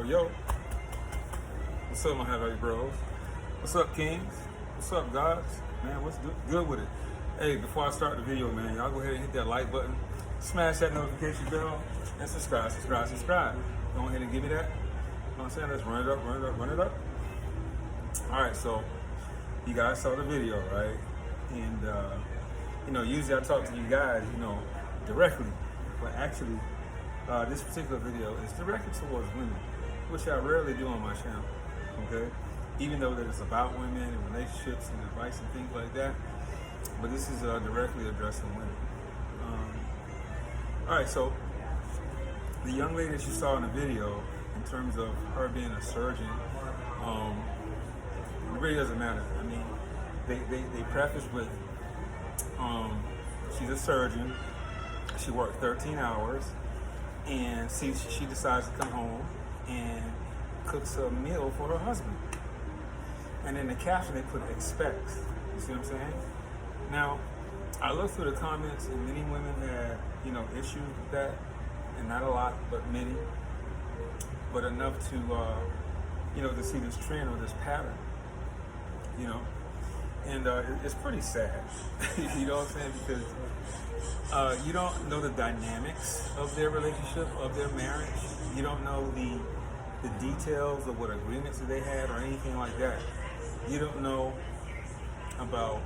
yo. What's up, my heavy bros? What's up, kings? What's up, gods? Man, what's good with it? Hey, before I start the video, man, y'all go ahead and hit that like button, smash that notification bell, and subscribe. Go ahead and give me that. You know what I'm saying? Let's run it up. All right, so you guys saw the video, right? And usually I talk to you guys, directly, but actually, this particular video is directed towards women, which I rarely do on my channel. Okay, even though that it's about women and relationships and advice and things like that, but this is directly addressing women. All right, so the young lady that you saw in the video, in terms of her being a surgeon, it really doesn't matter. I mean, they preface with she's a surgeon. She worked 13 hours, and she decides to come home and cooks a meal for her husband. And in the caption they put expects. You see what I'm saying? Now, I looked through the comments and many women had, issues with that. And not a lot, but many. But enough to, to see this trend or this pattern. And it's pretty sad. You know what I'm saying? Because you don't know the dynamics of their relationship, of their marriage. You don't know the details of what agreements that they had or anything like that. You don't know about,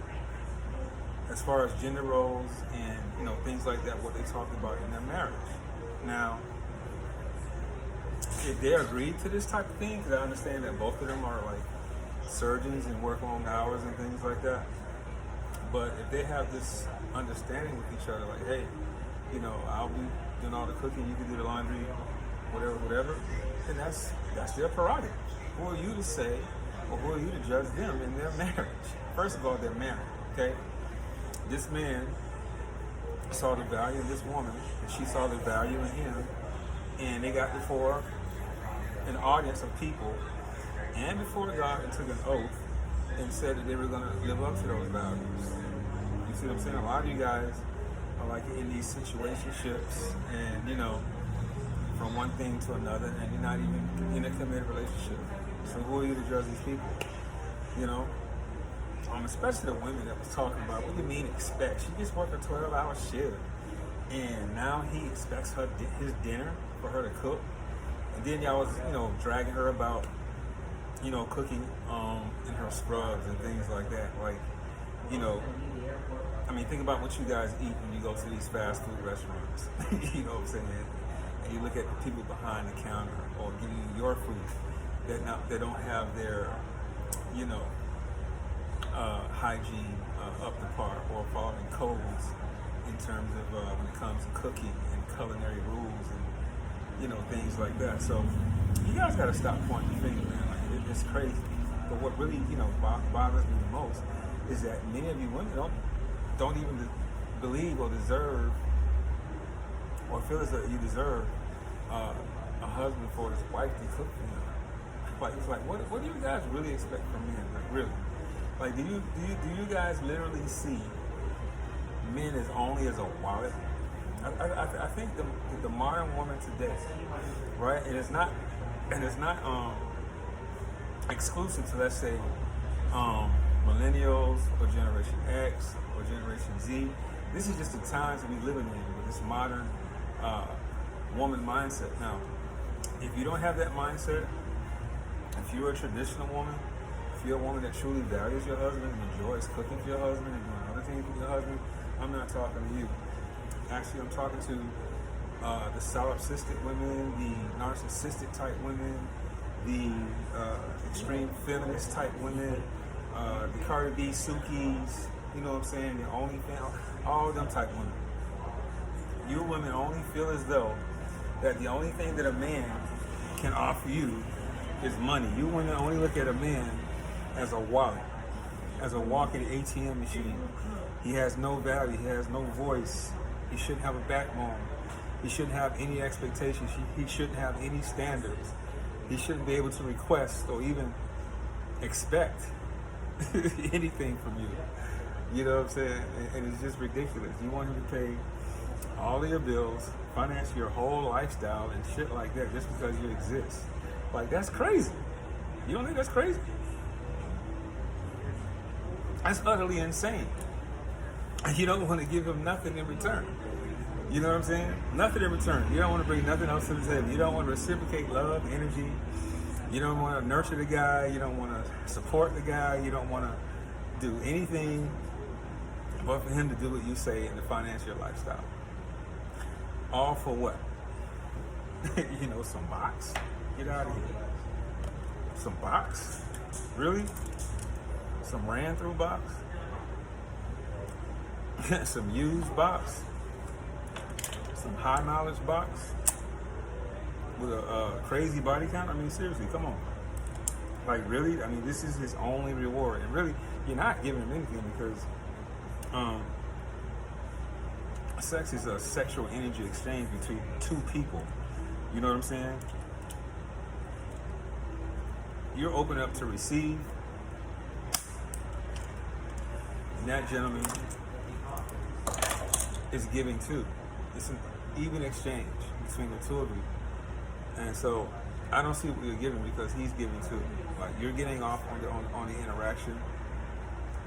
as far as gender roles and things like that, what they talked about in their marriage. Now, if they agreed to this type of thing, because I understand that both of them are like surgeons and work long hours and things like that. But if they have this understanding with each other, like, hey, I'll be doing all the cooking, you can do the laundry, whatever, then that's their prerogative. Who are you to say, or who are you to judge them in their marriage? First of all, they're married, okay? This man saw the value in this woman, and she saw the value in him, and they got before an audience of people and before God and took an oath and said that they were going to live up to those values. You see what I'm saying? A lot of you guys are like in these situationships and, from one thing to another, and you're not even in a committed relationship. So who are you to judge these people? Especially the women that was talking about, what do you mean expect? She just worked a 12-hour shift, and now he expects his dinner for her to cook. And then y'all was, dragging her about, cooking in her scrubs and things like that. Like, think about what you guys eat when you go to these fast food restaurants. You know what I'm saying? And you look at the people behind the counter or giving you your food that don't have their, hygiene up to par or following codes in terms of when it comes to cooking and culinary rules and things like that. So you guys got to stop pointing the finger, man. Like, it's crazy. But what really bothers me the most is that many of you women don't even believe or deserve or feel as though you deserve a husband for his wife to cook for him. Like, it's like, what do you guys really expect from men? Like, really? Like, do you guys literally see men as only as a wallet? I think the modern woman today, right? And it's not exclusive to, let's say, millennials or Generation X or Generation Z. This is just the times that we live in with this modern woman mindset. Now, if you don't have that mindset, if you're a traditional woman, if you're a woman that truly values your husband and enjoys cooking for your husband and doing other things with your husband, I'm not talking to you. Actually, I'm talking to the solipsistic women, the narcissistic type women, the extreme feminist type women, the Cardi B, Suki's, you know what I'm saying, the OnlyFans, all them type women. You women only feel as though that the only thing that a man can offer you is money. You women only look at a man as a wallet, as a walking ATM machine. He has no value, he has no voice, he shouldn't have a backbone, he shouldn't have any expectations, he shouldn't have any standards, he shouldn't be able to request or even expect anything from you. You know what I'm saying? And it's just ridiculous. You want him to pay all of your bills, finance your whole lifestyle and shit like that just because you exist. Like, that's crazy. You don't think that's crazy? That's utterly insane. You don't want to give him nothing in return. You know what I'm saying? Nothing in return. You don't want to bring nothing else to the table. You don't want to reciprocate love, energy. You don't want to nurture the guy. You don't want to support the guy. You don't want to do anything but for him to do what you say in the financial lifestyle. All for what? Some box. Get out of here. Some box? Really? Some ran through box? Some used box? Some high knowledge box? With a crazy body count? I mean, seriously, come on. Like, really? I mean, this is his only reward. And really, you're not giving him anything because sex is a sexual energy exchange between two people. You know what I'm saying? You're open up to receive. And that gentleman is giving too. It's an even exchange between the two of you. And so I don't see what you're giving because he's giving too. Like, you're getting off on the interaction.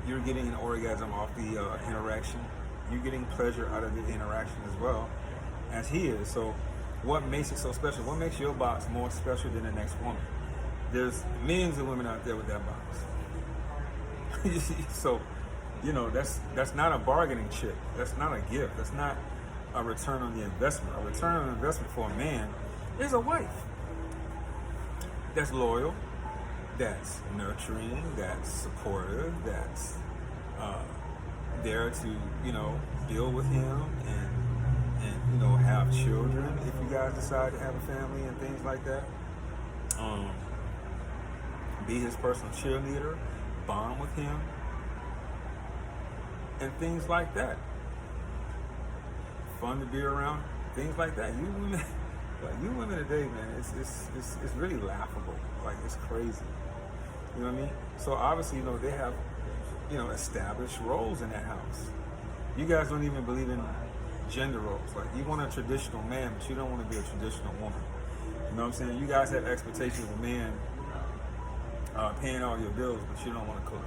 You're getting an orgasm off the interaction. You're getting pleasure out of the interaction as well as he is. So what makes it so special? What makes your box more special than the next woman? There's millions of women out there with that box. So, that's not a bargaining chip. That's not a gift. That's not a return on the investment. A return on the investment for a man is a wife that's loyal, that's nurturing, that's supportive, that's there to, deal with him and have children if you guys decide to have a family and things like that. Be his personal cheerleader, bond with him, and things like that. Fun to be around, things like that. You women today, man, it's really laughable. Like, it's crazy. You know what I mean? So obviously, they have, established roles in that house. You guys don't even believe in gender roles. Like, you want a traditional man, but you don't want to be a traditional woman. You know what I'm saying? You guys have expectations of a man paying all your bills, but you don't want to cook.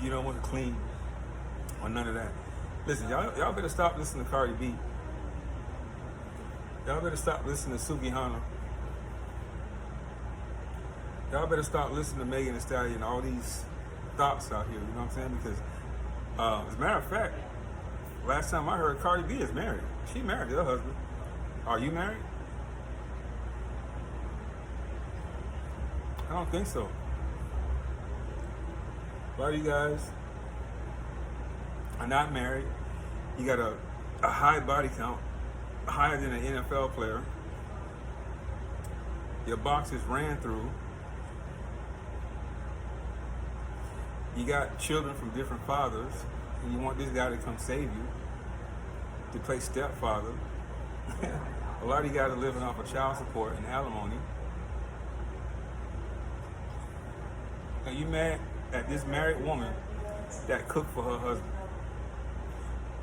You don't want to clean or none of that. Listen, y'all better stop listening to Cardi B. Y'all better stop listening to Suki Hana. Y'all better stop listening to Megan Thee Stallion and all these thoughts out here. You know what I'm saying? Because as a matter of fact, last time I heard, Cardi B is married. She married to her husband. Are you married? I don't think so. A lot of you guys are not married. You got a high body count, higher than an NFL player. Your boxes ran through. You got children from different fathers, and you want this guy to come save you, to play stepfather. A lot of you guys are living off of child support and alimony. Are you mad at this married woman that cooked for her husband?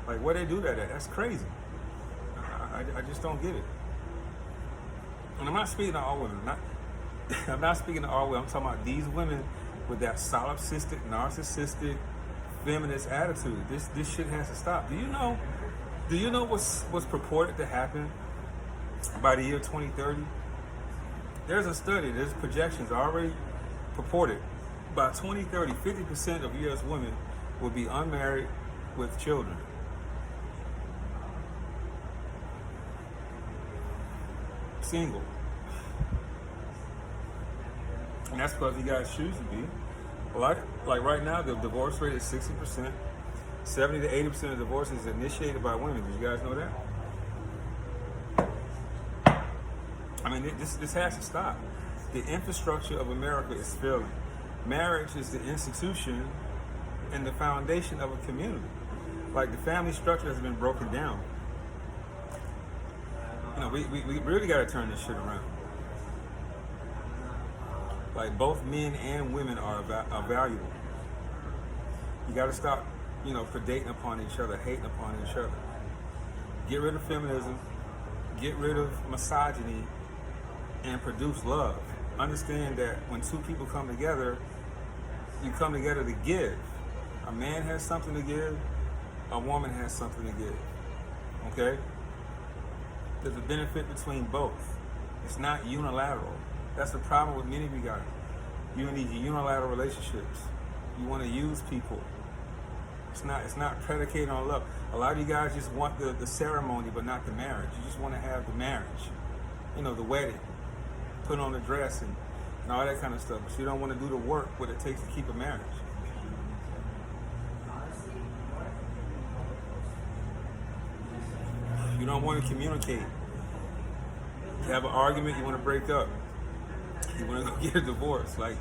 Like, where they do that at? That's crazy. I just don't get it. And I'm not speaking to all women. I'm not speaking to all women. I'm talking about these women with that solipsistic, narcissistic, feminist attitude. This shit has to stop. Do you know what's purported to happen by the year 2030? There's a study, there's projections already purported. By 2030, 50% of U.S. women will be unmarried with children. Single. And that's because you guys choose to be. Like right now, the divorce rate is 60%. 70 to 80% of divorces is initiated by women. Did you guys know that? I mean, this has to stop. The infrastructure of America is failing. Marriage is the institution and the foundation of a community. Like, the family structure has been broken down. We really got to turn this shit around. Like both men and women are valuable. You got to stop, predating upon each other, hating upon each other. Get rid of feminism, get rid of misogyny, and produce love. Understand that when two people come together, you come together to give. A man has something to give, a woman has something to give. Okay? There's a benefit between both. It's not unilateral. That's the problem with many of you guys. You need unilateral relationships. You want to use people. It's not predicated on love. A lot of you guys just want the ceremony, but not the marriage. You just want to have the marriage, the wedding, put on the dress and all that kind of stuff. But you don't want to do the work what it takes to keep a marriage. You don't want to communicate. You have an argument, you want to break up. You want to go get a divorce. Like,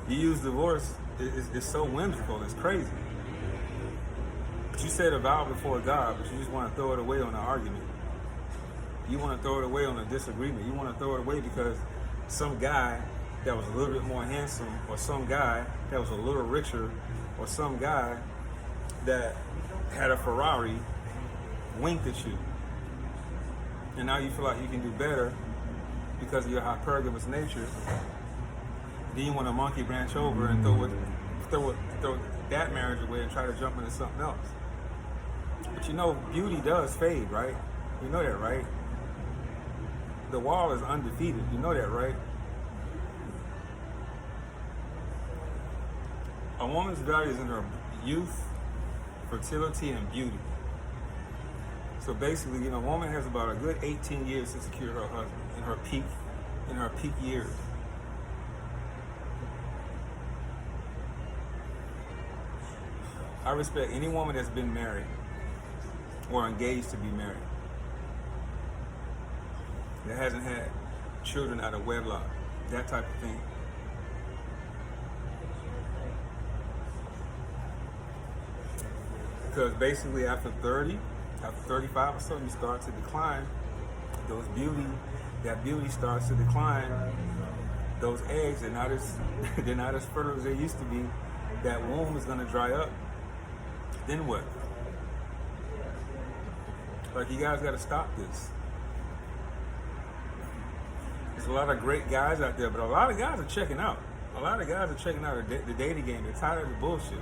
you use divorce, it's so whimsical, it's crazy. But you said a vow before God, but you just want to throw it away on an argument. You want to throw it away on a disagreement. You want to throw it away because some guy that was a little bit more handsome, or some guy that was a little richer, or some guy that had a Ferrari winked at you. And now you feel like you can do better because of your hypergamous nature. Then you want to monkey branch over and throw that marriage away and try to jump into something else. But beauty does fade, right? You know that, right? The wall is undefeated. You know that, right? A woman's value is in her youth, fertility, and beauty. So basically, a woman has about a good 18 years to secure her husband in her peak years. I respect any woman that's been married or engaged to be married, that hasn't had children out of wedlock, that type of thing. Because basically after 30, after 35 or so, you start to decline. That beauty starts to decline. Those eggs, they're not as fertile as they used to be. That womb is going to dry up. Then what? Like, you guys got to stop this. There's a lot of great guys out there, but a lot of guys are checking out. A lot of guys are checking out the dating game. They're tired of the bullshit.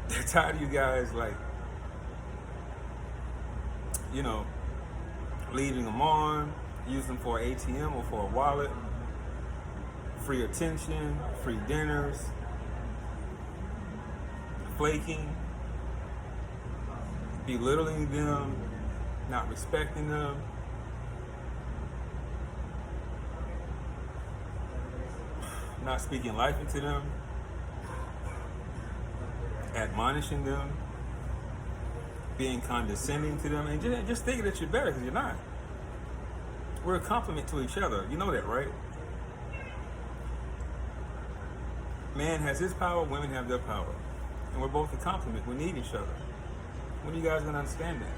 They're tired of you guys, leading them on, use them for an ATM or for a wallet, free attention, free dinners, flaking, belittling them, not respecting them. Not speaking life into them, admonishing them, being condescending to them, and just thinking that you're better because you're not. We're a compliment to each other. You know that, right? Man has his power, women have their power. And we're both a compliment. We need each other. When are you guys going to understand that?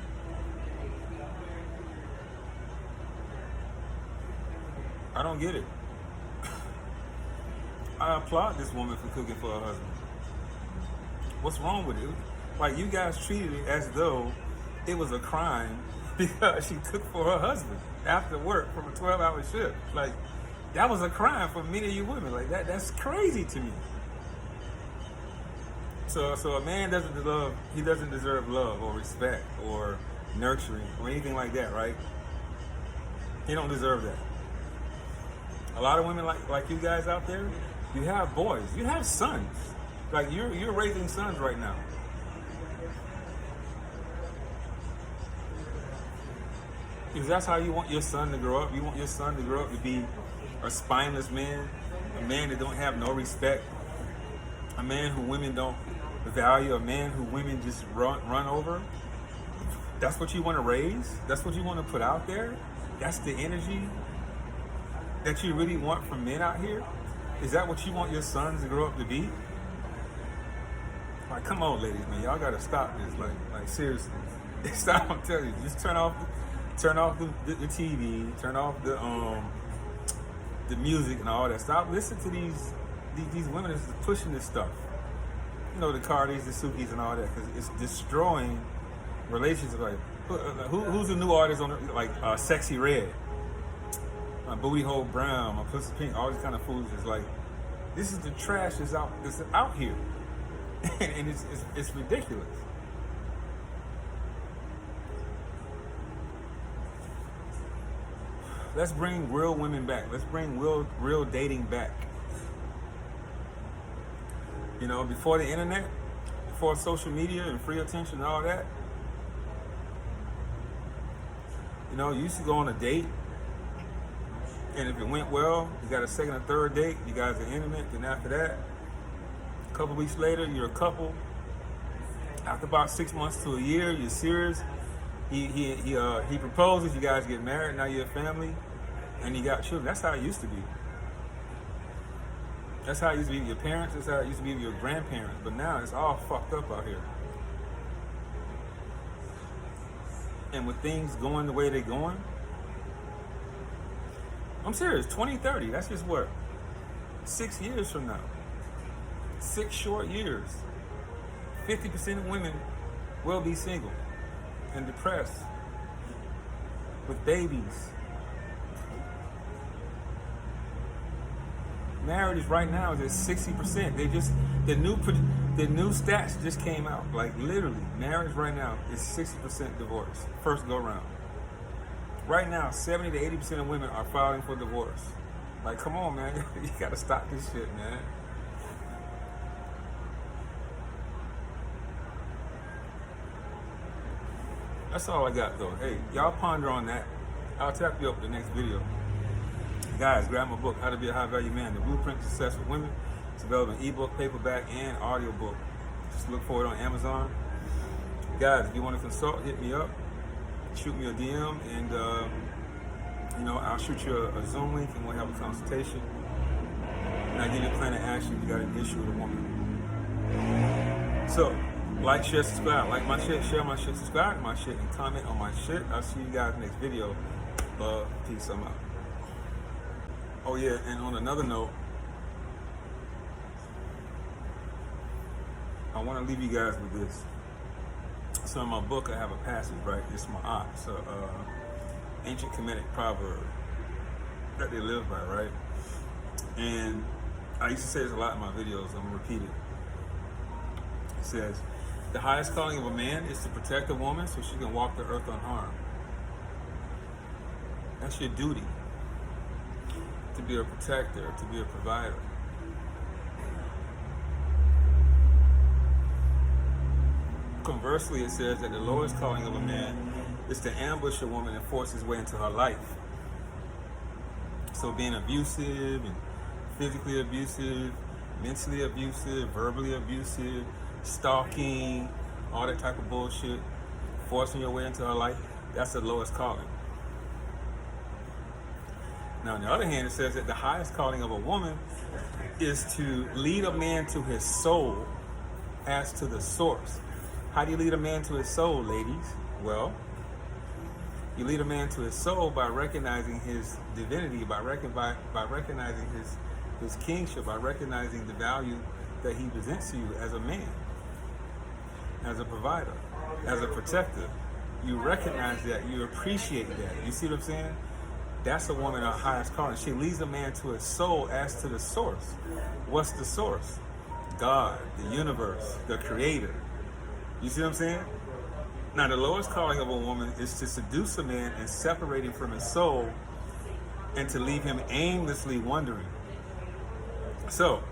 I don't get it. I applaud this woman for cooking for her husband. What's wrong with it? Like, you guys treated it as though it was a crime because she cooked for her husband after work from a 12-hour shift. Like, that was a crime for many of you women. Like, that's crazy to me. So a man doesn't deserve love or respect or nurturing or anything like that, right? He don't deserve that. A lot of women like you guys out there, you have boys, you have sons. Like, you're raising sons right now. Because that's how you want your son to grow up. You want your son to grow up to be a spineless man, a man that don't have no respect, a man who women don't value, a man who women just run over. That's what you want to raise? That's what you want to put out there? That's the energy that you really want from men out here? Is that what you want your sons to grow up to be? Like, come on, ladies, man, y'all gotta stop this. Like seriously, stop. I'm telling you, just turn off the TV, turn off the music and all that. Stop listening to these women that's pushing this stuff. You know, the Cardis, the Sukis, and all that, because it's destroying relationships. Like, who's the new artist on it? Like Sexy Red, my Booty Hole Brown, my Pussy Pink, all these kind of fools. Is like, this is the trash that's out here, and it's ridiculous. Let's bring real women back. Let's bring real dating back. You know, before the internet, before social media and free attention and all that, you know, you used to go on a date, and if it went well, you got a second or third date, you guys are intimate, then after that, a couple weeks later, you're a couple. After about 6 months to a year, you're serious. He proposes, you guys get married, now you're a family, and you got children. That's how it used to be. That's how it used to be with your parents, that's how it used to be with your grandparents, but now it's all fucked up out here. And with things going the way they're going, I'm serious, 2030, that's just what? 6 years from now. 6 short years. 50% of women will be single and depressed with babies. Marriage right now is at 60%. The new stats just came out. Like literally, marriage right now is 60% divorce. First go round. Right now, 70 to 80% of women are filing for divorce. Like, come on, man, you gotta stop this shit, man. That's all I got, though. Hey, y'all ponder on that. I'll tap you up with the next video. Guys, grab my book, How to Be a High Value Man, The Blueprint to Success with Women. It's available in ebook, paperback, and audiobook. Just look for it on Amazon. Guys, if you want to consult, hit me up. Shoot me a DM, and you know, I'll shoot you a Zoom link, and we'll have a consultation. And I give you a plan of action if you got an issue with a woman. So, like, share, subscribe. Like my shit, share my shit, subscribe to my shit, and comment on my shit. I'll see you guys next video. Love, peace, I'm out. Oh yeah, and on another note, I want to leave you guys with this. So in my book, I have a passage, right? It's Ma'at. It's an ancient Kemetic proverb that they live by, right? And I used to say this a lot in my videos. I'm going to repeat it. It says, the highest calling of a man is to protect a woman so she can walk the earth unharmed. That's your duty. To be a protector, to be a provider. Conversely, it says that the lowest calling of a man is to ambush a woman and force his way into her life. So being abusive and physically abusive, mentally abusive, verbally abusive, stalking, all that type of bullshit, forcing your way into her life, that's the lowest calling. Now, on the other hand, it says that the highest calling of a woman is to lead a man to his soul as to the source. How do you lead a man to his soul, ladies? Well, you lead a man to his soul by recognizing his divinity, by recognizing his kingship, by recognizing the value that he presents to you as a man, as a provider, as a protector. You recognize that, you appreciate that. You see what I'm saying? That's a woman of highest calling. She leads a man to his soul as to the source. What's the source? God, the universe, the creator. You see what I'm saying? Now, the lowest calling of a woman is to seduce a man and separate him from his soul and to leave him aimlessly wandering. So,